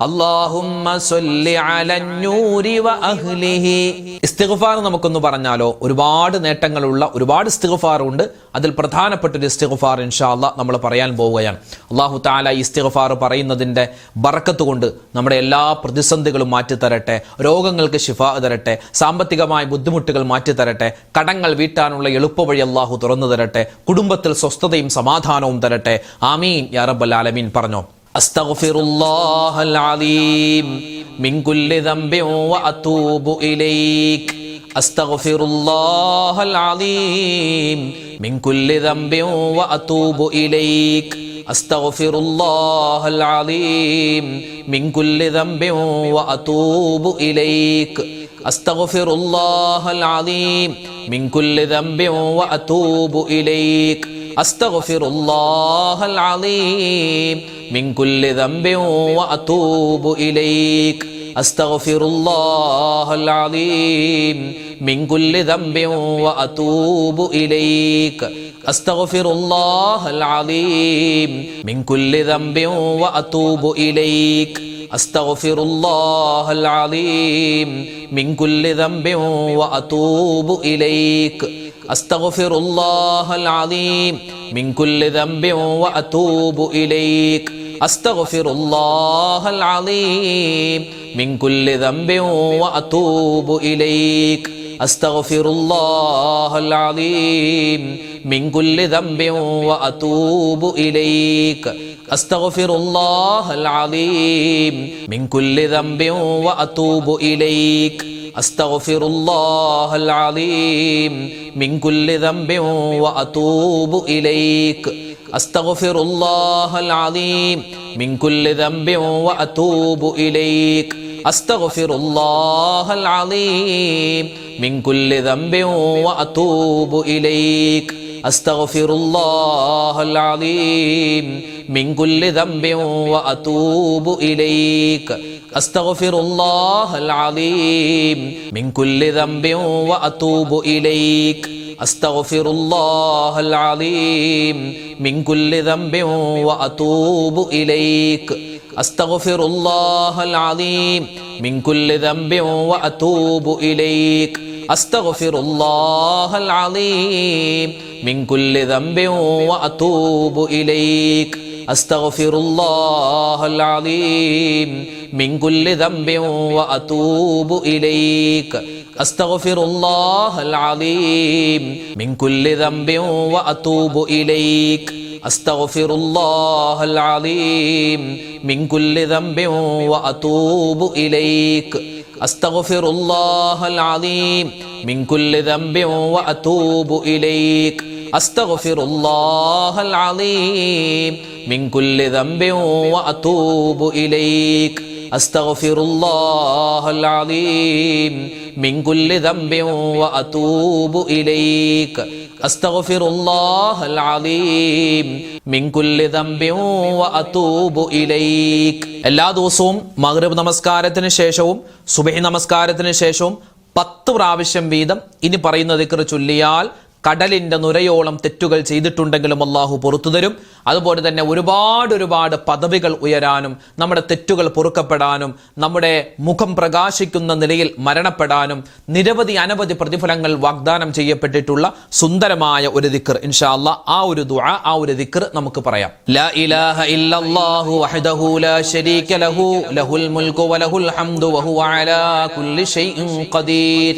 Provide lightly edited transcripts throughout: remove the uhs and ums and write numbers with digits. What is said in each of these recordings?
അല്ലാഹുമ്മ സ്വല്ലി അലന്നൂരി വ അഹ്ലിഹി. ഇസ്തിഗ്ഫാർ നമുക്കൊന്ന് പറഞ്ഞാലോ? ഒരുപാട് നേട്ടങ്ങളുള്ള ഒരുപാട് ഇസ്തിഗ്ഫാർ ഉണ്ട്. അതിൽ പ്രധാനപ്പെട്ട ഒരു ഇസ്തിഗ്ഫാർ ഇൻഷാ അല്ലാഹ് നമ്മൾ പറയാൻ പോവുകയാണ്. അല്ലാഹു തആല ഈ ഇസ്തിഗ്ഫാർ പറയുന്നതിന്റെ ബറക്കത്ത് കൊണ്ട് നമ്മുടെ എല്ലാ പ്രതിസന്ധികളും മാറ്റി തരട്ടെ, രോഗങ്ങൾക്ക് ശിഫാ തരട്ടെ, സാമ്പത്തികമായ ബുദ്ധിമുട്ടുകൾ മാറ്റി തരട്ടെ, കടങ്ങൾ വീട്ടാനുള്ള എളുപ്പവഴി അല്ലാഹു തുറന്നു തരട്ടെ, കുടുംബത്തിൽ സ്വസ്ഥതയും സമാധാനവും തരട്ടെ. ആമീൻ യാ റബ്ബൽ ആലമീൻ. പറഞ്ഞോ, അസ്തഗ്ഫിറുല്ലാഹൽ അലീം മിൻ കുല്ലി ദംബിൻ വ അതൂബു ഇലൈക്. അസ്തഗ്ഫിറുല്ലാഹൽ അലീം മിൻ കുല്ലി ദംബിൻ വ അതൂബു ഇലൈക്. അസ്തഗ്ഫിറുല്ലാഹൽ അലീം മിൻ കുല്ലി ദംബിൻ വ അതൂബു ഇലൈക്. അസ്തഗ്ഫിറുല്ലാഹൽ അലീം മിൻ കുല്ലി ദംബിൻ വ അതൂബു ഇലൈക്. അസ്തഗ്ഫിറുല്ലാഹൽ അലീം മിൻ കുല്ലി ദംബിൻ വ അതൂബു ഇലൈക്. അസ്തഗ്ഫിറുല്ലാഹൽ അലീം മിൻ കുല്ലി ദംബിൻ വ അതൂബു ഇലൈക്. അസ്തഗ്ഫിറുല്ലാഹൽ അലീം മിൻ കുല്ലി ദംബിൻ വ അതൂബു ഇലൈക്. അസ്തഗ്ഫിറുല്ലാഹൽ അലീം മിൻ കുല്ലി ദംബിൻ വ അതൂബു ഇലൈക്. അസ്തഗ്ഫിറുല്ലാഹൽ അലീം മിൻ കുല്ലി ദംബിൻ വ അതൂബു ഇലൈക്. അസ്തഗ്ഫിറുല്ലാഹൽ അലീം മിൻ കുല്ലി ദംബിൻ വ അതൂബു ഇലൈക്. അസ്തഗ്ഫിറുല്ലാഹൽ അലീം മിൻ കുല്ലി ദംബിൻ വ അതൂബു ഇലൈക്. അസ്തഗ്ഫിറുല്ലാഹൽ അലീം മിൻ കുല്ലി ദംബിൻ വ അതൂബു ഇലൈക്. അസ്തഗ്ഫിറുല്ലാഹൽ അലീം മിൻ കുല്ലി ദംബിൻ വ അതൂബു ഇലൈക്. അസ്തഗ്ഫിറുല്ലാഹൽ അലീം മിൻ കുല്ലി ദംബിൻ വ അതൂബു ഇലൈക്. അസ്തഗ്ഫിറുല്ലാഹൽ അലീം മിൻ കുല്ലി ദംബിൻ വ അതൂബു ഇലൈക്. അസ്തഗ്ഫിറുല്ലാഹൽ അലീം മിൻ കുല്ലി ദംബിൻ വ അതൂബു ഇലൈക്. അസ്തഗ്ഫിറുല്ലാഹൽ അലീം മിൻ കുല്ലി ദംബിൻ വ അതൂബു ഇലൈക്. അസ്തഗ്ഫിറുല്ലാഹൽ അലീം മിൻ കുല്ലി ദംബിൻ വ അതൂബു ഇലൈക്. അസ്തഗ്ഫിറുല്ലാഹൽ അലീം മിൻ കുല്ലി ദംബിൻ വ അതൂബു ഇലൈക്. അസ്തഗ്ഫിറുല്ലാഹൽ അലീം മിൻ കുല്ലി ദംബിൻ വ അതൂബു ഇലൈക്. അസ്തഗ്ഫിറുല്ലാഹൽ അലീം മിൻ കുല്ലി ദംബിൻ വ അതൂബു ഇലൈക്. അസ്തഗ്ഫിറുല്ലാഹൽ അലീം മിൻ കുല്ലി ദംബിൻ വ അതൂബു ഇലൈക്. അസ്തഗ്ഫിറുല്ലാഹൽ അലീം മിൻ കുല്ലി ദംബിൻ വ അതൂബു ഇലൈക്. അസ്തഗ്ഫിറുല്ലാഹൽ അലീം മിൻ കുല്ലി ദംബിൻ വ അതൂബു ഇലൈക്. അസ്തഗ്ഫിറുല്ലാഹൽ അലീം മിൻ കുല്ലി ദംബിൻ വ അതൂബു ഇലൈക്. അസ്തഗ്ഫിറുല്ലാഹൽ അലീം മിൻ കുല്ലി ദംബിൻ വ അതൂബു ഇലൈക്. അസ്തഗ്ഫിറുല്ലാഹൽ അലീം മിൻ കുല്ലി ദംബിൻ വ അതൂബു ഇലൈക്. എല്ലാ ദിവസവും മഗ്രിബ് നമസ്കാരത്തിന് ശേഷവും സുബ്ഹി നമസ്കാരത്തിന് ശേഷവും 10 പ്രാവശ്യം വീതം ഇനി പറയുന്ന ദിക്ർ ചൊല്ലിയാൽ കടലിന്റെ നുരയോളം തെറ്റുകൾ ചെയ്തിട്ടുണ്ടെങ്കിലും അല്ലാഹു പുറത്തു തരും. അതുപോലെ തന്നെ ഒരുപാട് പദവികൾ ഉയരാനും നമ്മുടെ തെറ്റുകൾ പൊറുക്കപ്പെടാനും നമ്മുടെ മുഖം പ്രകാശിക്കുന്ന നിലയിൽ മരണപ്പെടാനും അനവധി പ്രതിഫലങ്ങൾ വാഗ്ദാനം ചെയ്യപ്പെട്ടിട്ടുള്ള സുന്ദരമായ ഒരു ദിക്ർ ഇൻഷാ അല്ലാഹ്. ആ ഒരു ദുആ, ആ ഒരു ദിക്ർ നമുക്ക് പറയാം. ലാ ഇലാഹ ഇല്ലല്ലാഹു വഹ്ദഹു ലാ ശരീക ലഹു ലഹുൽ മുൽക്കു വലഹുൽ ഹംദു വഹുവ അലാ കുല്ലി ഷൈഇൻ ഖദീർ.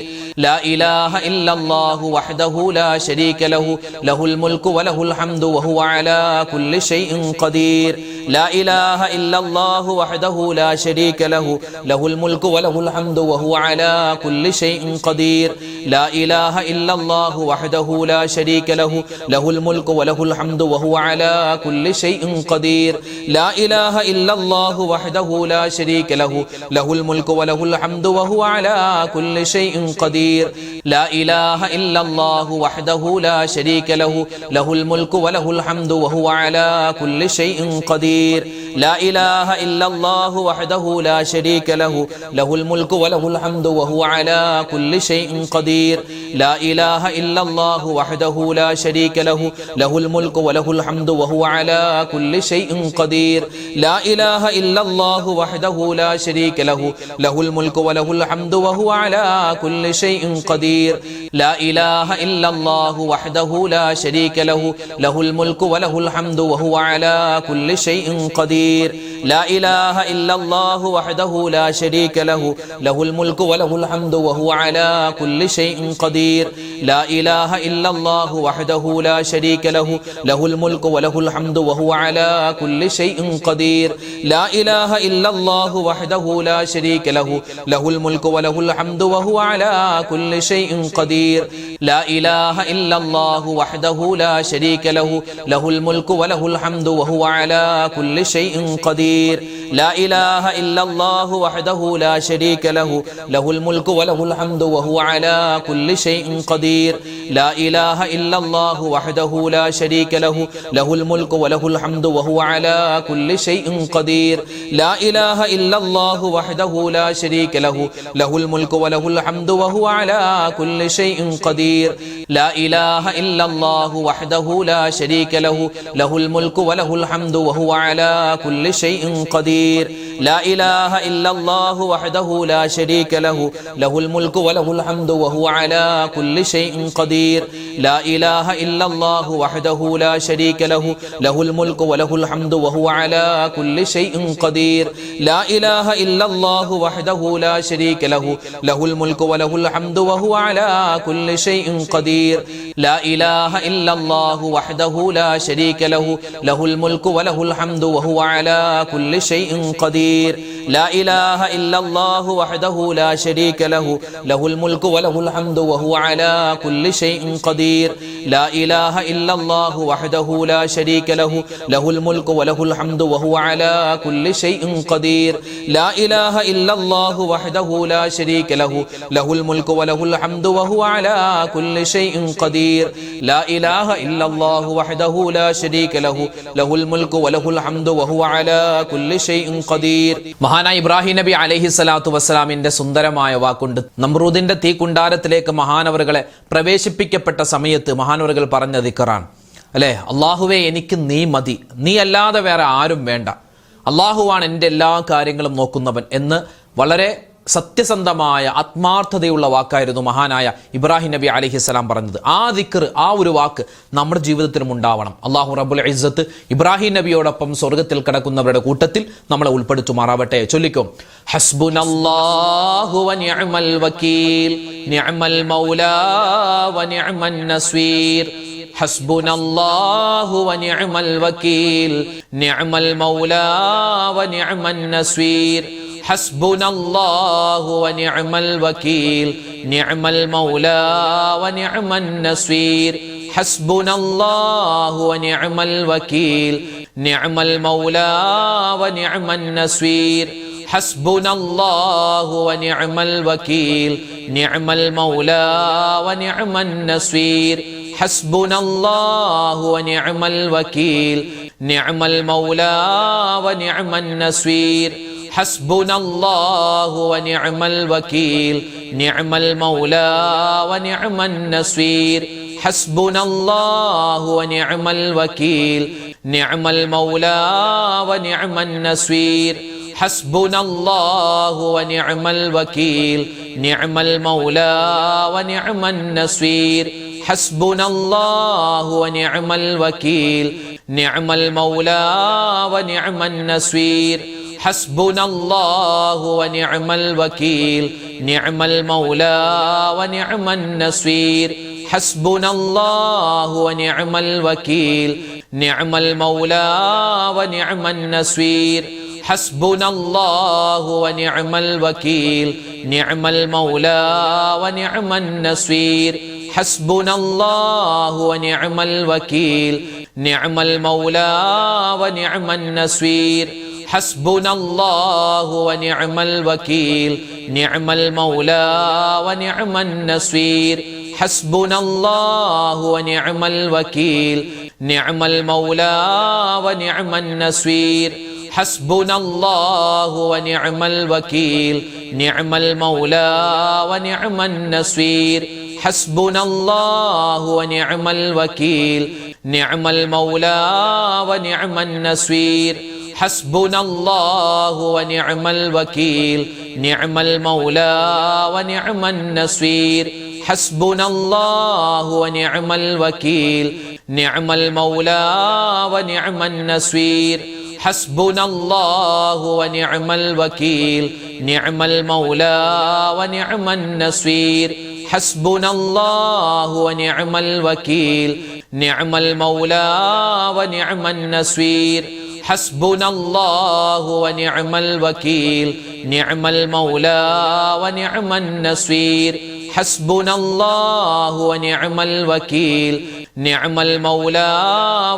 ലാ ഇലാഹ ഇല്ലല്ലാഹു വഹ്ദഹു ലാ ശരീക ലഹു ലഹുൽ മുൽക്കു വലഹുൽ ഹംദു വഹുവ അലാ കുല്ലി ഷൈഇൻ ഖദീർ. ലാ ഇലാഹ ഇല്ലല്ലാഹു വഹ്ദഹു ലാ ശരീക ലഹു ലഹുൽ മുൽക്കു വലഹുൽ ഹംദു വഹുവ അലാ കുല്ലി ഷൈഇൻ ഖദീർ. ലാ ഇലാഹ ഇല്ലല്ലാഹു വഹ്ദഹു ലാ ശരീക ലഹു ലഹുൽ മുൽക്കു വലഹുൽ ഹംദു വഹുവ അലാ കുല്ലി ഷൈഇൻ ഖദീർ. ലാ ഇലാഹ ഇല്ലല്ലാഹു വഹ്ദഹു ലാ ശരീക ലഹു ലഹുൽ മുൽക്കു വലഹുൽ ഹംദു വഹുവ അലാ കുല്ലി ഷൈഇൻ ഖദീർ. ലാ ഇലാഹ ഇല്ലല്ലാഹു വഹ്ദഹു وحده لا شريك له له الملك وله الحمد وهو على كل شيء قدير لا إله إلا الله وحده لا شريك له له الملك وله الحمد وهو على كل شيء قدير لا إله إلا الله وحده لا شريك له له الملك وله الحمد وهو على كل شيء قدير لا إله إلا الله وحده لا شريك له له الملك وله الحمد وهو على كل شيء قدير لا إله إلا الله وحده لا شريك له له الملك وله الحمد وهو على كل شيء قدير لا إله إلا الله وحده لا شريك له له الملك وله الحمد وهو على كل شيء قدير لا إله إلا الله وحده لا شريك له له الملك وله الحمد وهو على كل شيء قدير لا إله إلا الله وحده لا شريك له له الملك وله الحمد وهو على كل شيء قدير لا إله إلا الله وحده لا شريك له له الملك وله الحمد وهو على كل شيء قدير لا إله إلا الله وحده لا شريك له له الملك وله الحمد وهو على كل شيء قدير لا إله إلا الله وحده لا شريك له له الملك وله الحمد وهو على كل شيء قدير لا إله إلا الله وحده لا شريك له له الملك وله الحمد وهو على كل شيء قدير لا إله إلا الله وحده لا شريك له له الملك وله الحمد وهو على كل شيء قدير لا إله إلا الله وحده لا شريك له له الملك وله الحمد وهو على كل شيء قدير لا إله إلا الله وحده لا شريك له له الملك وله الحمد وهو على كل شيء قدير لا إله إلا الله وحده لا شريك له له الملك وله الحمد وهو على كل شيء قدير لا إله إلا الله وحده لا شريك له له الملك وله الحمد وهو على كل شيء قدير لا إله إلا الله وحده لا شريك له له الملك وله الحمد وهو على كل شيء قدير لا إله إلا الله وحده لا شريك له له الملك وله الحمد وهو على كل شيء قدير لا إله إلا الله وحده لا شريك له له الملك وله الحمد وهو على كل شيء قدير لا إله إلا الله وحده لا شريك له له الملك وله الحمد وهو على كل شيء قدير മഹാനായ ഇബ്രാഹിം നബി അലൈഹി സ്വലാത്തു വസ്സലാമിന്റെ സുന്ദരമായ വാക്കുണ്ട്. നമ്രൂദിന്റെ തീക്കുണ്ടാരത്തിലേക്ക് മഹാനവറുകളെ പ്രവേശിപ്പിക്കപ്പെട്ട സമയത്ത് മഹാനവറുകൾ പറഞ്ഞ ദിക്റാണ് അല്ലേ, അള്ളാഹുവേ എനിക്ക് നീ മതി, നീ അല്ലാതെ വേറെ ആരും വേണ്ട, അള്ളാഹുവാണ് എൻ്റെ എല്ലാ കാര്യങ്ങളും നോക്കുന്നവൻ എന്ന് വളരെ സത്യസന്ധമായ ആത്മാർത്ഥതയുള്ള വാക്കായിരുന്നു മഹാനായ ഇബ്രാഹിം നബി അലൈഹിസ്സലാം പറഞ്ഞത്. ആ ദിക്ർ, ആ ഒരു വാക്ക് നമ്മുടെ ജീവിതത്തിലും ഉണ്ടാവണം. അല്ലാഹു റബ്ബുൽ ഇസ്സത്ത് ഇബ്രാഹിം നബിയോടൊപ്പം സ്വർഗ്ഗത്തിൽ കിടക്കുന്നവരുടെ കൂട്ടത്തിൽ നമ്മളെ ഉൾപ്പെടുത്തുമാറാവട്ടെ. ചൊല്ലിക്കും, ഹസ്ബുനല്ലാഹു വ നിഅമൽ വകീൽ നിഅമൽ മൗലാ വ നിഅമൻ നസ്വീർ ഹസ്ബുനല്ലാഹു വ നിഅമൽ വകീൽ നിഅമൽ മൗലാ വ നിഅമൻ നസ്വീർ حسبنا الله ونعم الوكيل نعم المولى ونعم النصير حسبنا الله ونعم الوكيل نعم المولى ونعم النصير حسبنا الله ونعم الوكيل نعم المولى ونعم النصير حسبنا الله ونعم الوكيل نعم المولى ونعم النصير حسبنا الله ونعم الوكيل نعم المولى ونعم النصير حسبنا الله ونعم الوكيل نعم المولى ونعم النصير حسبنا الله ونعم الوكيل نعم المولى ونعم النصير حسبنا الله ونعم الوكيل نعم المولى ونعم النصير حسبنا الله ونعم الوكيل نعم المولى ونعم النصير حسبنا الله ونعم الوكيل نعم المولى ونعم النصير حسبنا الله ونعم الوكيل نعم المولى ونعم النصير حسبنا الله ونعم الوكيل نعم المولى ونعم النصير حسبنا الله ونعم الوكيل نعم المولى ونعم النصير ഹസ്ബുനല്ലാഹു വനിഅമൽ വകീൽ നിഅമൽ മൗലാ വനിഅമൻ നസീർ ഹസ്ബുനല്ലാഹു വനിഅമൽ വകീൽ നിഅമൽ മൗലാ വനിഅമൻ നസീർ ഹസ്ബുനല്ലാഹു വനിഅമൽ വകീൽ നിഅമൽ മൗലാ വനിഅമൻ നസീർ ഹസ്ബുനല്ലാഹു വനിഅമൽ വകീൽ നിഅമൽ മൗലാ വനിഅമൻ നസീർ ഹസ്ബുനല്ലാഹു വനിഅമൽ വകീൽ നിഅമൽ മൗലാ വനിഅമൻ നസീർ ഹസ്ബുനല്ലാഹു വനിഅമൽ വകീൽ നിഅമൽ മൗലാ വനിഅമൻ നസീർ ഹസ്ബുനല്ലാഹു വനിഅമൽ വകീൽ നിഅമൽ മൗലാ വനിഅമൻ നസീർ ഹസ്ബുനല്ലാഹു വനിഅമൽ വകീൽ നിഅമൽ മൗലാ വനിഅമൻ നസീർ ഹസ്ബുനല്ലാഹു വനിഅമൽ വകീൽ നിഅമൽ മൗലാ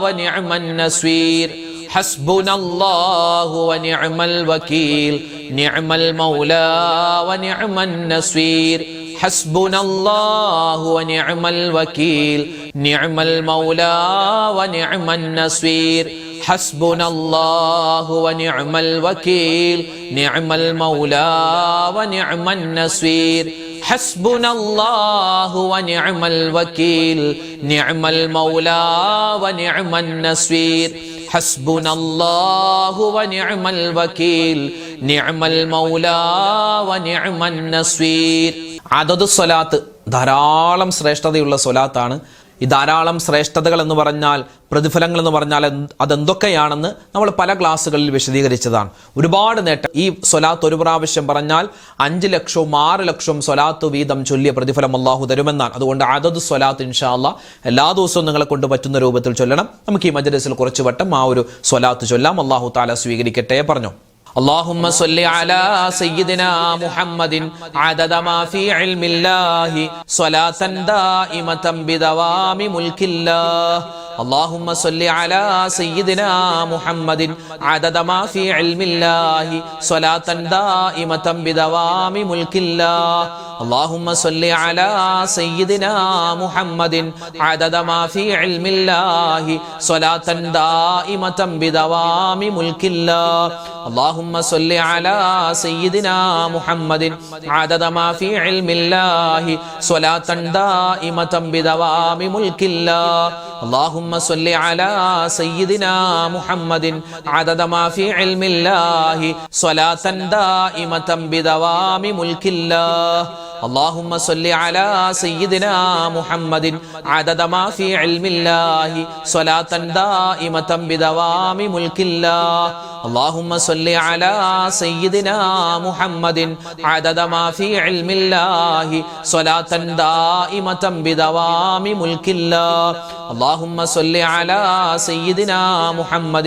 വനിഅമൻ നസീർ ഹസ്ബുനല്ലാഹു വനിഅമൽ വകീൽ നിഅമൽ മൗലാ വനിഅമൻ നസീർ ഹസ്ബുനല്ലാഹു വനിഅമൽ വകീൽ നിഅമൽ മൗലാ വനിഅമൻ നസീർ ഹസ്ബുനല്ലാഹു വനിഅമൽ വകീൽ നിഅമൽ മൗലാ വനിഅമൻ നസീർ ഹസ്ബുനല്ലാഹു വനിഅമൽ വകീൽ നിഅമൽ മൗലാ വനിഅമൻ നസീർ ഹസ്ബുനല്ലാഹു വനിഅമൽ വകീൽ നിഅമൽ മൗലാ വനിഅമൻ നസീർ. അദദു സ്വലാത്ത് ധാരാളം ശ്രേഷ്ഠതയുള്ള സ്വലാത്താണ്. ഈ ധാരാളം ശ്രേഷ്ഠതകൾ എന്ന് പറഞ്ഞാൽ, പ്രതിഫലങ്ങൾ എന്ന് പറഞ്ഞാൽ അതെന്തൊക്കെയാണെന്ന് നമ്മൾ പല ക്ലാസ്സുകളിൽ വിശദീകരിച്ചതാണ്. ഒരുപാട് നേട്ടം. ഈ സ്വലാത്ത് ഒരു പ്രാവശ്യം പറഞ്ഞാൽ 5 ലക്ഷവും 6 ലക്ഷവും സ്വലാത്ത് വീതം ചൊല്ലിയ പ്രതിഫലം അല്ലാഹു തരുമെന്നാണ്. അതുകൊണ്ട് അദദു സ്വലാത്ത് ഇൻഷാ അല്ലാഹ് എല്ലാ ദിവസവും നിങ്ങളെ കൊണ്ട് പറ്റുന്ന രൂപത്തിൽ ചൊല്ലണം. നമുക്ക് ഈ മജ്‌ലിസിൽ കുറച്ച് വട്ടം ആ ഒരു സ്വലാത്ത് ചൊല്ലാം. അല്ലാഹു തആല സ്വീകരിക്കട്ടെ. പറഞ്ഞു اللهم صل على سيدنا محمد عدد ما في علم الله صلاة دائمة بدوام ملك الله. اللهم صل على سيدنا محمد عدد ما في علم الله صلاة دائمة بدوام ملك الله. اللهم صل على سيدنا محمد عدد ما في علم الله صلاة دائمة بدوام ملك الله. اللهم صل على سيدنا محمد عدد ما في علم الله صلاة دائمة بدوام ملك الله. اللهم صل على سيدنا محمد عدد ما في علم الله صلاة دائمة بدوام ملك الله. اللهم صل على سيدنا محمد عدد ما في علم الله صلاة دائمة بدوام ملك الله. اللهم صل على سيدنا محمد عدد ما في علم الله صلاة دائمة بدوام ملك الله. اللهم صل على سيدنا محمد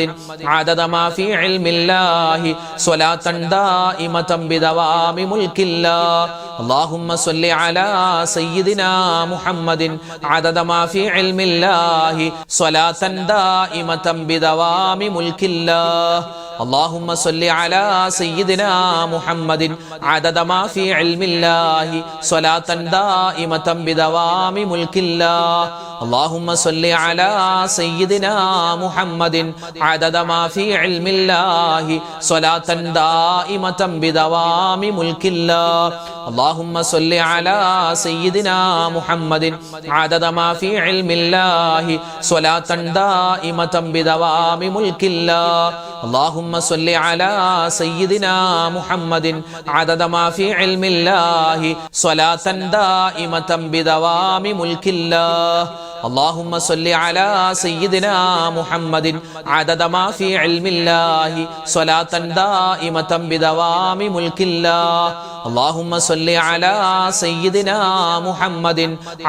عدد ما في علم الله صلاة دائمة بدوام ملك الله. اللهم صل على سيدنا محمد عدد ما في علم الله صلاة دائمة بدوام ملك الله. اللهم صل على سيدنا محمد عدد ما في علم الله صلاة دائمة بدوام ملك الله. اللهم صل على سيدنا محمد عدد ما في علم الله صلاة دائمة بدوام ملك الله. اللهم صل على سيدنا محمد عدد ما في علم الله صلاة دائمة بدوام ملك الله. اللهم صل على سيدنا محمد عدد ما في علم الله صلاة دائمة بدوام ملك الله. اللهم صل على سيدنا محمد عدد ما في علم الله صلاة دائمة بدوام ملك الله. اللهم صل على سيدنا محمد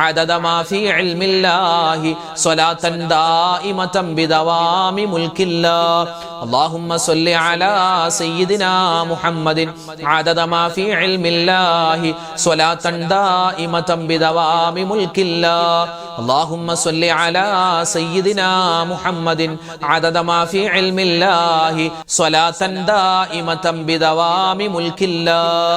عدد ما في علم الله صلاة دائمة بدوام ملك الله. اللهم صل على سيدنا محمد عدد ما في علم الله صلاة دائمة بدوام ملك الله. اللهم صل على سيدنا محمد عدد ما في علم الله صلاة دائمة بدوام ملك الله.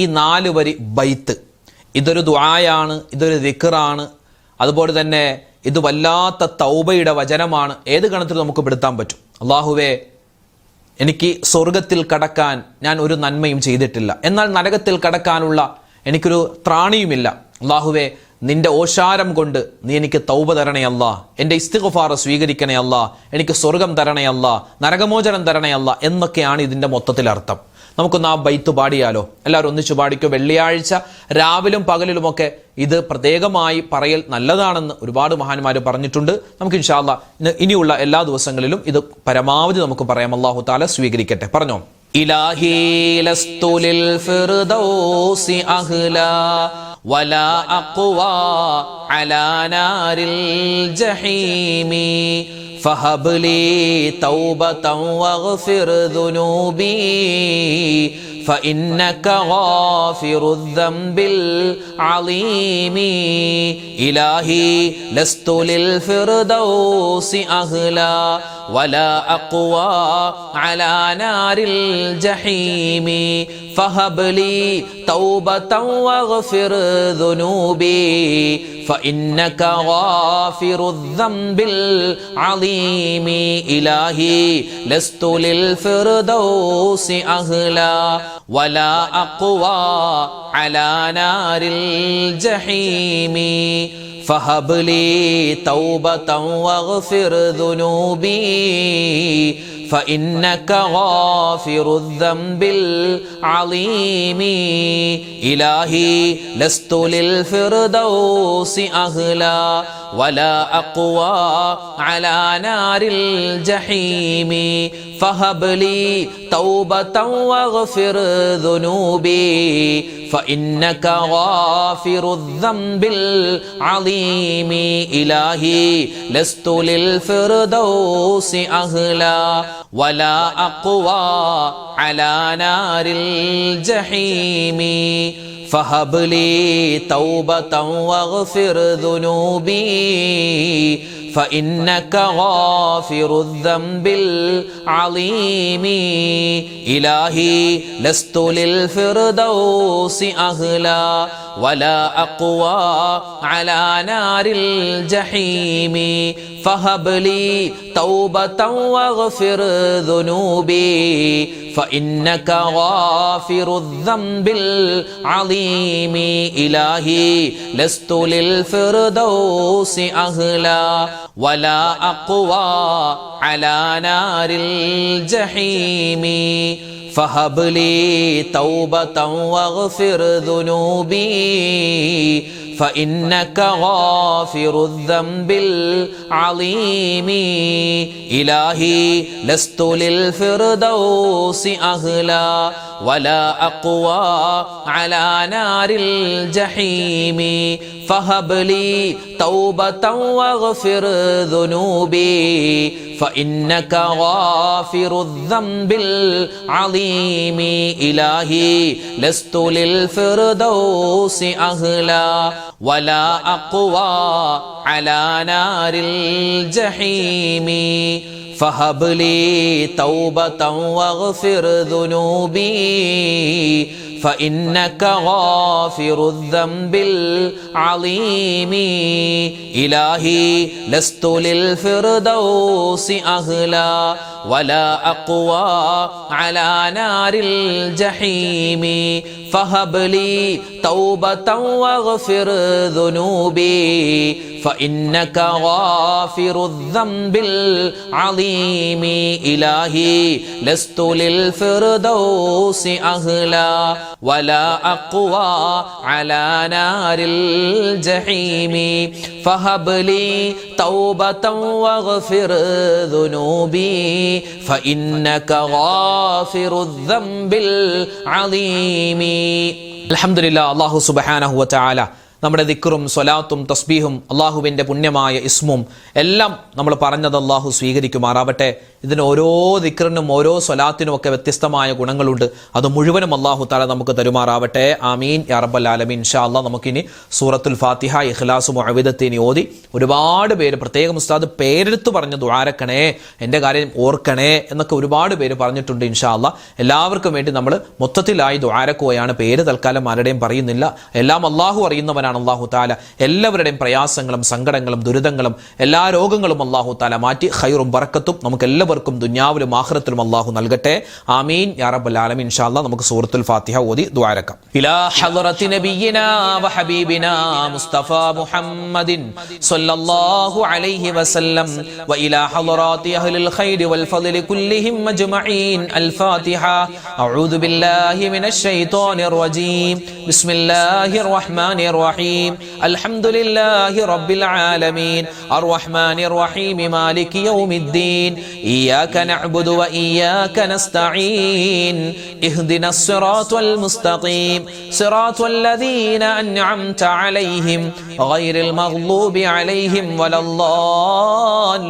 ഈ 4 വരി ബൈത്ത്, ഇതൊരു ദുആയാണ്, ഇതൊരു ദിക്റാണ്, അതുപോലെ തന്നെ ഇത് വല്ലാത്ത തൗബയുടെ വചനമാണ്. ഏത് ഗണത്തിൽ നമുക്ക് പെടുത്താൻ പറ്റും? അല്ലാഹുവേ, എനിക്ക് സ്വർഗത്തിൽ കടക്കാൻ ഞാൻ ഒരു നന്മയും ചെയ്തിട്ടില്ല, എന്നാൽ നരകത്തിൽ കടക്കാനുള്ള എനിക്കൊരു ത്രാണിയുമില്ല. അല്ലാഹുവേ, നിന്റെ ഓശാരം കൊണ്ട് നീ എനിക്ക് തൗബ തരണേ അല്ലാ, എൻ്റെ ഇസ്തിഗ്ഫാർ സ്വീകരിക്കണേ അല്ലാ, എനിക്ക് സ്വർഗം തരണേ അല്ലാ, നരകമോചനം തരണേ അല്ലാ എന്നൊക്കെയാണ് ഇതിൻ്റെ മൊത്തത്തിലർത്ഥം. നമുക്കൊന്ന് ആ ബൈത്ത് പാടിയാലോ? എല്ലാവരും ഒന്നിച്ചു പാടിക്കോ. വെള്ളിയാഴ്ച രാവിലും പകലിലുമൊക്കെ ഇത് പ്രത്യേകമായി പറയൽ നല്ലതാണെന്ന് ഒരുപാട് മഹാന്മാർ പറഞ്ഞിട്ടുണ്ട്. നമുക്ക് ഇൻഷാ അല്ലാ ഇനിയുള്ള എല്ലാ ദിവസങ്ങളിലും ഇത് പരമാവധി നമുക്ക് പറയാം. അല്ലാഹു തആല സ്വീകരിക്കട്ടെ. പറഞ്ഞോ. ഇലാഹി ലസ്തു ലിൽ ഫിർദൗസി അഹ്ലാ വലാ അഖ്വാ അലാ നാരിൽ ജഹീമി فهب لي توبة واغفر ذنوبي فإنك غافر الذنب العظيم إلهي لست للفردوس أهلا ولا أقوى على نار الجحيم فهب لي توبة واغفر ذنوبي فإنك غافر الذنب العظيم إلهي لست للفردوس أهلا ولا أقوى على نار الجحيم فهب لي توبة واغفر ذنوبي فإنك غافر الذنب العظيم إلهي لست للفردوس أهلا ولا أقوى على نار الجحيم فهب لي توبة واغفر ذنوبي فإنك غافر الذنب العظيم إلهي لست للفردوس أهلا ولا أقوى على نار الجحيم فهب لي توبة واغفر ذنوبي فإنك غافر الذنب العظيم إلهي لست للفردوس أهلا ولا أقوى على نار الجحيم فهب لي توبة واغفر ذنوبي فإنك غافر الذنب العظيم إلهي لست للفردوس أهلا ولا أقوى على نار الجحيم فهب لي توبة واغفر ذنوبي فإنك غافر الذنب العظيم إلهي لست للفردوس أهلا ولا أقوى على نار الجحيم فهب لي توبة واغفر ذنوبي فإنك غافر الذنب العظيم إلهي لست للفردوس أهلا ولا أقوى على نار الجحيم فهب لي توبة واغفر ذنوبي فإنك غافر الذنب العظيم إلهي لست للفردوس أهلا ولا أقوى على نار الجحيم فهب لي توبة واغفر ذنوبي فإنك غافر الذنب العظيم إلهي لست للفردوس أهلا ولا أقوى على نار الجحيم فهب لي توبة واغفر ذنوبي فإنك غافر الذنب العظيم الحمد لله. الله سبحانه وتعالى നമ്മുടെ ദിക്റും സ്വലാത്തും തസ്ബീഹും അള്ളാഹുവിൻ്റെ പുണ്യമായ ഇസ്മും എല്ലാം നമ്മൾ പറഞ്ഞത് അള്ളാഹു സ്വീകരിക്കുമാറാവട്ടെ. ഇതിന് ഓരോ ദിക്റിനും ഓരോ സ്വലാത്തിനും ഒക്കെ വ്യത്യസ്തമായ ഗുണങ്ങളുണ്ട്. അത് മുഴുവനും അല്ലാഹു തആല നമുക്ക് തരുമാറാവട്ടെ. ആമീൻ യാ റബ്ബൽ ആലമീൻ. ഇൻഷാ അല്ലാഹ് നമുക്കിനി സൂറത്തുൽ ഫാത്തിഹ, ഇഖ്ലാസ്, മുഅവ്വിദത്തൈനി ഓതി ഒരുപാട് പേര് പ്രത്യേകം ഉസ്താദ് പേരെടുത്ത് പറഞ്ഞ് ദുആരക്കണേ, എൻ്റെ കാര്യം ഓർക്കണേ എന്നൊക്കെ ഒരുപാട് പേര് പറഞ്ഞിട്ടുണ്ട്. ഇൻഷാ അല്ലാഹ് എല്ലാവർക്കും വേണ്ടി നമ്മൾ മൊത്തത്തിലായി ദുആരക്കുകയാണ്. പേര് തൽക്കാലം ആരുടെയും പറയുന്നില്ല. എല്ലാം അല്ലാഹു അറിയുന്നവനാണ് അല്ലാഹു തആല. എല്ലാവരുടെയും പ്രയാസങ്ങളും സങ്കടങ്ങളും ദുരിതങ്ങളും എല്ലാ രോഗങ്ങളും അല്ലാഹു തആല മാറ്റി ഖൈറും ബറക്കത്തും നമുക്ക് എല്ലാവർക്കും ദുനിയാവിലും ആഖിറത്തിലും അല്ലാഹു നൽകട്ടെ. ആമീൻ യാ റബ്ബൽ ആലമീൻ. ഇൻഷാ അല്ലാഹ് നമുക്ക് സൂറത്തുൽ ഫാത്തിഹ ഓതി ദുആരക്കാം. ഇലാ ഹളറത്തി നബിയിനാ വഹബീബിനാ മുസ്തഫ മുഹമ്മദിൻ സ്വല്ലല്ലാഹു അലൈഹി വസല്ലം വഇലാ ഹളറാത്തി അഹ്ലിൽ ഖൈരി വൽ ഫദ്ലി കുല്ലിഹിം അജ്മഈൻ. അൽ ഫാത്തിഹ. അഊദു ബില്ലാഹി മിനശ് ശൈത്വാനിർ റജീം. ബിസ്മില്ലാഹിർ റഹ്മാനിർ റഹീം. അൽഹംദുലില്ലാഹി റബ്ബിൽ ആലമീൻ അർറഹ്മാനിർ റഹീം മാലികി യൗമിദ്ദീൻ. ഇയ്യാക നഅ്ബുദു വഇയ്യാക നസ്തഈൻ. ഇഹ്ദിനസ് സിറാത്തൽ മുസ്തഖീം സിറാത്തൽ ലദീന അൻഅംത അലൈഹിം ഗൈറിൽ മഗ്ളൂബി അലൈഹിം വലദ്ദാല്ലീൻ.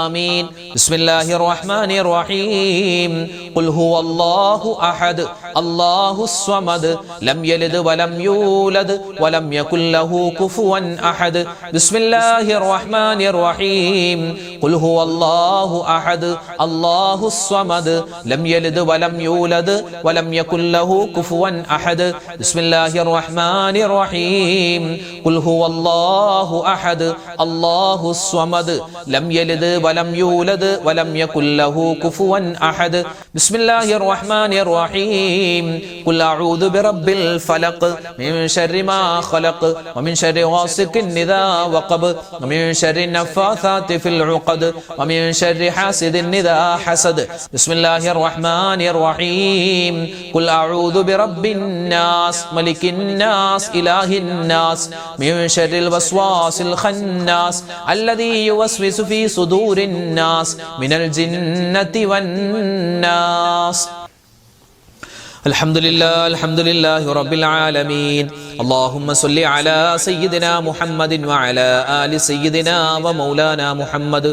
آمين. بسم الله الرحمن الرحيم. قل هو الله أحد الله الصمد لم يلد ولم يولد ولم يكن له كفوا أحد. بسم الله الرحمن الرحيم. قل هو الله أحد الله الصمد لم يلد ولم يولد ولم يكن له كفوا أحد. بسم الله الرحمن الرحيم. قل هو الله أحد الله الصمد لم يلد ولم يولد ولم يكن له كفوا أحد. بسم الله الرحمن الرحيم. قل أعوذ برب الفلق من شر ما خلق ومن شر غاسق إذا وقب ومن شر النفاثات في العقد ومن شر حاسد إذا حسد. بسم الله الرحمن الرحيم. قل أعوذ برب الناس ملك الناس إله الناس من شر الوسواس الخناس الذي يوسوس في صدور الناس من الجنة والناس. الحمد لله رب العالمين. اللهم صل على سيدنا محمد وعلى آل سيدنا ومولانا محمد.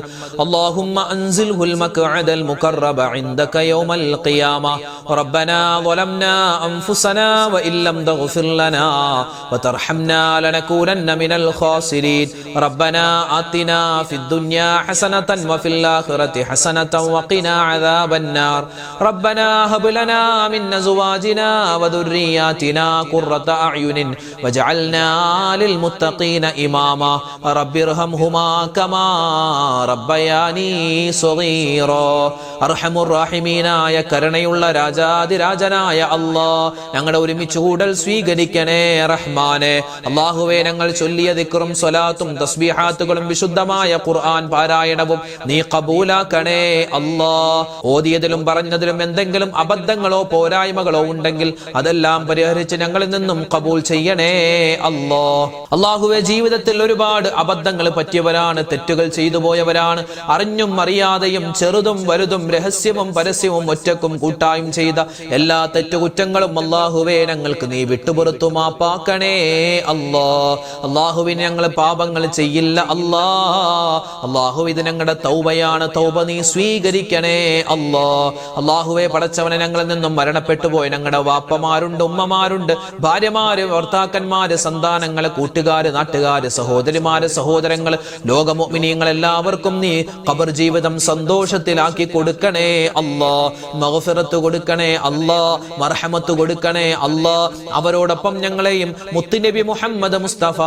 اللهم أنزله المقعد المقرب عندك يوم القيامة. ربنا ظلمنا أنفسنا وإن لم تغفر لنا وترحمنا لنكونن من الخاسرين. ربنا آتنا في الدنيا حسنة وفي الآخرة حسنة وقنا عذاب النار. ربنا هب لنا من أزواجنا وذرياتنا قرة أعين وجعلنا للمتقين إماما. رب ارحمهما كما ربياني صغيرا. അർഹമുർ റഹീമീനായ കരുണയുള്ള രാജാതിരാജനായ അല്ലാഹ്, ഞങ്ങളുടെ ഒരുമിച്ച് കൂടൽ സ്വീകരിക്കണേ റഹ്മാനെ. അല്ലാഹുവേ, ഞങ്ങൾ ചൊല്ലിയ ദിക്റും സ്വലാത്തും തസ്ബീഹാത്തുകളും വിശുദ്ധമായ ഖുർആൻ പാരായണവും നീ ഖബൂലാക്കണേ അല്ലാഹ്. ഓതിയതിലും പറഞ്ഞതിലും എന്തെങ്കിലും അബദ്ധങ്ങളോ പോരായ്മകളോ ഉണ്ടെങ്കിൽ അതെല്ലാം പരിഹരിച്ച് ഞങ്ങളിൽ നിന്നും ഖബൂൽ ചെയ്യണേ അല്ലാഹ്. അല്ലാഹുവേ, ജീവിതത്തിൽ ഒരുപാട് അബദ്ധങ്ങൾ പറ്റിയവരാണ്, തെറ്റുകൾ ചെയ്തു പോയവരാണ്. അറിഞ്ഞും അറിയാതെയും ചെറുതും വലുതും രഹസ്യവും പരസ്യവും ഒറ്റക്കും കൂട്ടായും ചെയ്ത എല്ലാ തെറ്റുകുറ്റങ്ങളും അല്ലാഹുവേ ഞങ്ങൾക്ക് നീ വിട്ടുപുറത്തു മാപ്പാക്കണേ അല്ലാഹ്. അല്ലാഹുവിന് ഞങ്ങൾ പാപങ്ങൾ ചെയ്യില്ല അല്ലാഹ്. അല്ലാഹു, ഇത് ഞങ്ങളുടെ തൗബയാണ്, തൗബ നീ സ്വീകരിക്കണേ അല്ലാഹ്. അല്ലാഹുവേ, പടച്ചവനെ, ഞങ്ങളിൽ നിന്നും മരണപ്പെട്ടു പോയ ഞങ്ങളുടെ വാപ്പമാരുണ്ട്, ഉമ്മമാരുണ്ട്, ഭാര്യമാര്, ഭർത്താക്കന്മാര്, സന്താനങ്ങള്, കൂട്ടുകാര്, നാട്ടുകാര്, സഹോദരിമാര്, സഹോദരങ്ങള്, ലോക മുഅ്മിനീങ്ങൾ എല്ലാവർക്കും നീ ഖബർ ജീവിതം സന്തോഷത്തിലാക്കി കൊടുക്കണേ അല്ലാഹ്. മഗ്ഫിറത്ത് കൊടുക്കണേ അല്ലാഹ്, മർഹമത്ത് കൊടുക്കണേ അല്ലാഹ്. അവരോടൊപ്പം ഞങ്ങളെയും മുത്തുനബി മുഹമ്മദ് മുസ്തഫ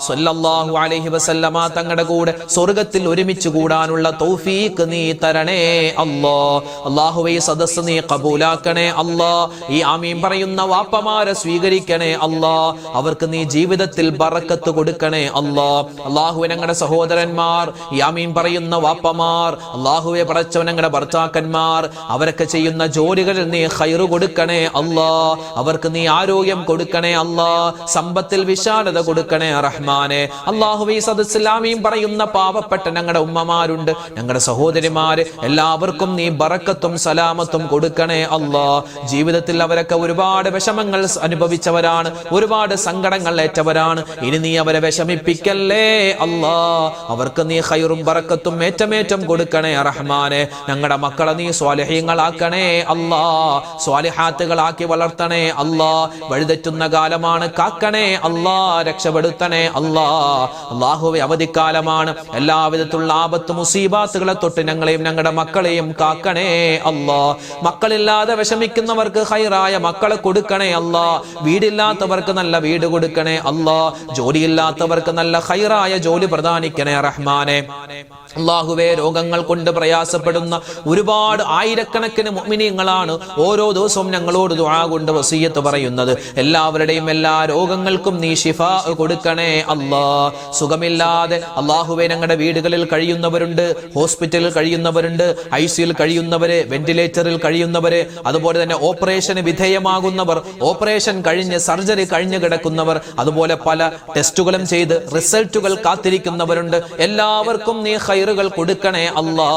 സ്വല്ലല്ലാഹു അലൈഹി വസല്ലമ തങ്ങളുടെ കൂടെ സ്വർഗ്ഗത്തിൽ ഒരുമിച്ച് കൂടാനുള്ള തൗഫീഖ് നീ തരണേ അല്ലാഹ്. അല്ലാഹുവേ, ഈ സദസ്സ് നീ ഖബൂലാക്കണേ അല്ലാഹ്. ഈ ആമീൻ പറയുന്ന വാപ്പമാരെ സ്വീകരിക്കണേ അല്ലാഹ്. അവർക്ക് നീ ജീവിതത്തിൽ ബറക്കത്ത് കൊടുക്കണേ അല്ലാഹ്. അല്ലാഹുവേ, ഞങ്ങളുടെ സഹോദരന്മാർ, ഈ ആമീൻ പറയുന്ന വാപ്പമാർ, അല്ലാഹുവേ പടച്ചവൻ ഞങ്ങളുടെ ഭർത്താക്കന്മാർ, അവരൊക്കെ ചെയ്യുന്ന ജോലികളിൽ നീ ഖൈറ് കൊടുക്കണേ അല്ലാഹ്. അവർക്ക് നീ ആരോഗ്യം കൊടുക്കണേ അല്ലാഹ്. സമ്പത്തിൽ വിശാലത കൊടുക്കണേ റഹ്മാനെ. അല്ലാഹുവേ, ഈ സദസ്സിൽ ആമീൻ പറയുന്ന പാവപ്പെട്ട ഞങ്ങളുടെ ഉമ്മമാരുണ്ട്, ഞങ്ങളുടെ സഹോദരിമാര്, എല്ലാവർക്കും നീ ബറക്കത്തും സലാമത്തും കൊടുക്കണേ അല്ലാഹ്. ജീവിതത്തിൽ അവരൊക്കെ ഒരുപാട് വിഷമങ്ങൾ അനുഭവിച്ചവരാണ്, ഒരുപാട് സങ്കടങ്ങൾ ഏറ്റവരാണ്. ഇനി നീ അവരെ വിഷമിപ്പിക്കല്ലേ അല്ലാ. അവർക്ക് നീ ഖൈറും ബറക്കത്തും ഏറ്റമേറ്റം കൊടുക്കണേ റഹ്മാനെ. ഞങ്ങളുടെ മക്കളെ നീ സ്വാലിഹീങ്ങളാക്കണേ അല്ലാ. സ്വാലിഹാത്തുകളാക്കി വളർത്തണേ അല്ലാ. വഴിതെറ്റുന്ന കാലമാണ്, കാക്കണേ അല്ലാ. രക്ഷപ്പെടുത്തണേ അല്ലാ. അല്ലാഹുവേ, അവധിക്കാലമാണ്. എല്ലാവിധത്തിലുള്ള ആപത്ത് മുസീബാത്തുകളെ തൊട്ട് ഞങ്ങളെയും ഞങ്ങളുടെ മക്കളെയും കാക്കണേ അല്ലാ. മക്കളില്ലാതെ വിഷമിക്കുന്നവർക്ക് ഖൈറായ മക്കളെ കൊടുക്കണേ അല്ലാ. വീടില്ലാത്തവർക്ക് നല്ല വീട് കൊടുക്കണേ അല്ലാ. ജോലിയില്ലാത്തവർക്ക് നല്ല ഖൈറായ ജോലി പ്രദാനിക്കണേ റഹ്മാനെ. അല്ലാഹുവേ, രോഗങ്ങൾ കൊണ്ട് പ്രയാസപ്പെടുന്ന ഒരുപാട് ആയിരക്കണക്കിന് മുഅ്മിനീങ്ങളാണ് ഓരോ ദിവസവും ഞങ്ങളോട് ദുആ കൊണ്ട് വസിയ്യത്ത് പറയുന്നത്. എല്ലാവരുടെയും എല്ലാ രോഗങ്ങൾക്കും നീ ശിഫാ കൊടുക്കണേ അല്ലാ. സുഖമില്ലാതെ അല്ലാഹുവേ ഞങ്ങളുടെ വീടുകളിൽ കഴിയുന്നവരുണ്ട്, ഹോസ്പിറ്റലിൽ കഴിയുന്നവരുണ്ട്, ICUയിൽ കഴിയുന്നവര്, വെന്റിലേറ്ററിൽ കഴിയുന്നവര്, അതുപോലെ തന്നെ ഓപ്പറേഷന് വിധേയമാകുന്നവർ, ഓപ്പറേഷൻ കഴിഞ്ഞ് സർജറി കഴിഞ്ഞു കിടക്കുന്നവർ, അതുപോലെ പല ടെസ്റ്റുകളും ചെയ്ത് റിസൾട്ടുകൾ കാത്തിരിക്കുന്നവരുണ്ട്. എല്ലാവർക്കും നീ ഖൈറുകൾ കൊടുക്കണേ അല്ലാ.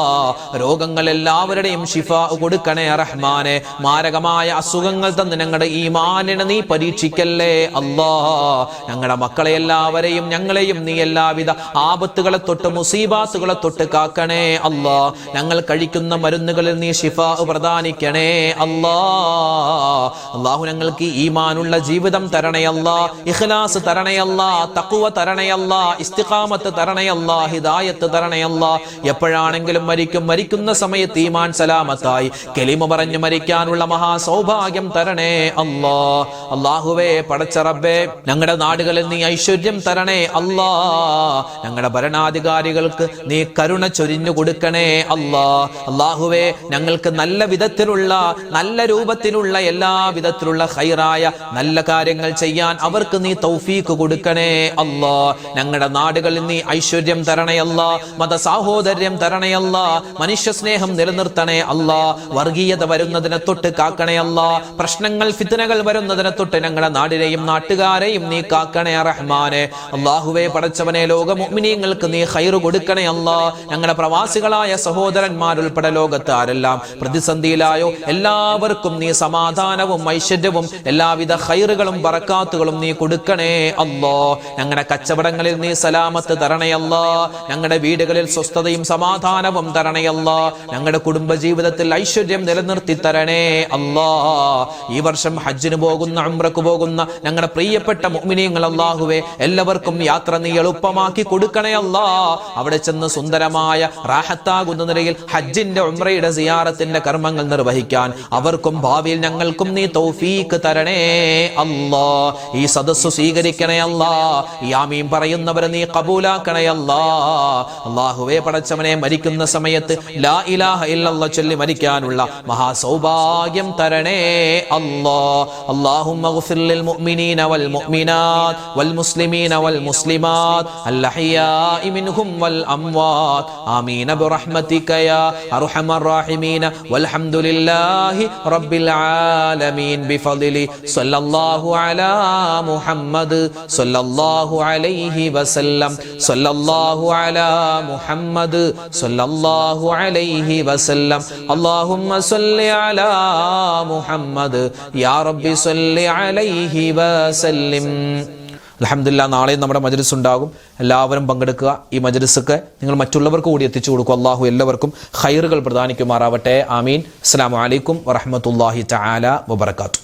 രോഗങ്ങൾ എല്ലാവരുടെയും ശിഫാ കൊടുക്കണേ റഹ്മാനെ. മാരകമായ അസുഖങ്ങൾ തന്ന് ഞങ്ങളുടെ ഈമാനിനെ നീ പരീക്ഷിക്കല്ലേ അല്ലാ. ഞങ്ങളുടെ മക്കളെ എല്ലാവരെയും ഞങ്ങളെയും നീ എല്ലാവിധ ആപത്തുകളെ തൊട്ട് മുസീബാത്തുകളെ തൊട്ട് കാക്കണേ അല്ലാ. ഞങ്ങൾ കഴിക്കുന്ന മരുന്നുകളിൽ നീ ശിഫാ പ്രദാനിക്കണേ അല്ലാ. അല്ലാഹു ഞങ്ങൾക്ക് ഈമാനുള്ള ജീവിതം തരണേ അല്ലാ. ഇഖ്ലാസ് തരണേ അല്ലാ. തഖ്വ തരണേ അല്ലാ. ഇസ്തിഖാമത്ത് തരണേ അല്ലാ. ഹിദായത്ത് തരണേ അല്ലാ. എപ്പോഴാണെങ്കിലും മരിക്കുന്ന സമയത്ത് ഈമാൻ സലാമത്തായി കലിമ പറഞ്ഞു മരിക്കാനുള്ള മഹാ സൗഭാഗ്യം തരണേ അല്ലാ. അല്ലാഹുവേ, പടച്ച റബ്ബേ, ഞങ്ങളുടെ നാടുകളിൽ നീ ഐശ്വര്യം തരണേ അല്ലാ. ഞങ്ങളുടെ ഭരണാധികാരികൾക്ക് നീ കരുണ ചൊരിഞ്ഞു കൊടുക്കണേ അല്ലാ. അല്ലാഹുവേ, ഞങ്ങൾക്ക് നല്ല വിധത്തിലുള്ള നല്ല രൂപത്തിലുള്ള എല്ലാ വിധത്തിലുള്ള ഖൈറായ നല്ല കാര്യങ്ങൾ ചെയ്യാൻ അവർക്ക് നീ തൗഫീഖ് കൊടുക്കണേ അല്ലാ. ഞങ്ങളുടെ നാടുകളിൽ നീ ഐശ്വര്യം തരണേ അല്ലാ. മത സാഹോദര്യം തരണേ അല്ലാ. മനുഷ്യ സ്നേഹം നിലനിർത്തണേ അല്ലാ. വർഗീയത വരുന്നതിനെ തൊട്ട് കാക്കണേ അല്ലാ. പ്രശ്നങ്ങൾ ഫിത്നകൾ വരുന്നതിനെ തൊട്ട് ഞങ്ങളുടെ നാടിനെയും നാട്ടുകാരെയും നീ കാക്കണേ റഹ്മാനെ. അല്ലാഹുവേ, പടച്ചവനെ, ലോക മുഅ്മിനീങ്ങൾക്ക് നീ ഖൈർ കൊടുക്കണേ അല്ലാ. ഞങ്ങളുടെ പ്രവാസികളായ സഹോദരന്മാരുൾപ്പെടെ ലോകത്ത് ആരെല്ലാം പ്രതിസന്ധിയിലായോ എല്ലാവർക്കും നീ സമാധാനവും ഐശ്വര്യവും എല്ലാവിധ ഖൈറുകളും ബറക്കാത്തുകളും നീ കൊടുക്കണേ അല്ലാ. ഞങ്ങളുടെ കച്ചവടങ്ങളിൽ നീ സലാമത്ത് തരണേ അല്ലാ. ഞങ്ങളുടെ വീടുകളിൽ സ്വസ്ഥതയും സമാധാനവും തരണേ അല്ലാ. ഞങ്ങളുടെ കുടുംബ ജീവിതത്തിൽ ഐശ്വര്യം നിലനിർത്തി തരണേ അല്ലാ. ഈ വർഷം ഹജ്ജിന് പോകുന്ന, ഉംറക്ക് പോകുന്ന ഞങ്ങളുടെ പ്രിയപ്പെട്ട മുഅ്മിനീങ്ങൾ അല്ലാഹുവേ, എല്ലാവർക്കും യാത്ര നീ എളുപ്പമാക്കി കൊടുക്കണേ അല്ലാ. അവിടെ ചെന്ന് സുന്ദരമായ റാഹത്താകുന്ന നിലയിൽ ഹജ്ജിന്റെ ഉംറയുടെ സിയാറത്തിന്റെ കർമ്മങ്ങൾ നിർവഹിക്കാൻ അവർക്കും ഭാവിയിൽ ഞങ്ങൾക്കും നീ തൗഫീഖ് തരണേ അല്ലാ. ഈ സദസ്സ് സ്വീകരിക്കണേ അല്ലാ. ഈ ആമീൻ പറയുന്നവരെ നീ ഖബൂലാക്കണേ അല്ലാ. അല്ലാഹുവേ, പടച്ചവനെ, മരിക്കുന്ന സമയത്ത് ലാ ഇലാഹ ഇല്ലല്ലാഹ് ചൊല്ലി മരിക്കാനുള്ള മഹാ സൗഭാഗ്യം തരണേ അല്ലാ. അല്ലാഹുമ്മ ഗ്ഫിർ ലിൽ മുഅ്മിനീന വൽ മുഅ്മിനാത്ത് വൽ മുസ്ലിമീന വൽ മുസ്ലിമാത്ത് അൽ അഹ്യാഇ മിൻഹും വൽ അംവാത് ആമീൻ ബിറഹ്മതിക യാ അർഹമർ റഹീമീൻ വൽഹംദുലില്ലാഹി റബ്ബിൽ ആലമീൻ ബിഫദ്ലി സ്വല്ലല്ലാഹു അലാ മുഹമ്മദ് സ്വല്ലല്ലാഹു അലൈഹി വസല്ലം സ്വല്ലല്ലാഹു അലാ മുഹമ്മദ് സ്വല്ലല്ലാഹു അലൈഹി വസല്ലം അല്ലാഹുമ്മ സ്വല്ലി അലാ മുഹമ്മദ് യാ റബ്ബി സ്വല്ലി അലൈഹി വസല്ലം. അൽഹംദുലില്ലാഹ്, നാളെ നമ്മുടെ മജ്ലിസ് ഉണ്ടാകും. എല്ലാവരും പങ്കെടുക്കുക. ഈ മജ്ലിസൊക്കെ നിങ്ങൾ മറ്റുള്ളവർക്ക് കൂടി എത്തിച്ചു കൊടുക്കുക. അല്ലാഹു എല്ലാവർക്കും ഖൈറുകൾ പ്രദാനിക്കുമാറാവട്ടെ. ആമീൻ. അസ്സലാമു അലൈക്കും വറഹ്മത്തുള്ളാഹി തആല വബറകാതുഹു.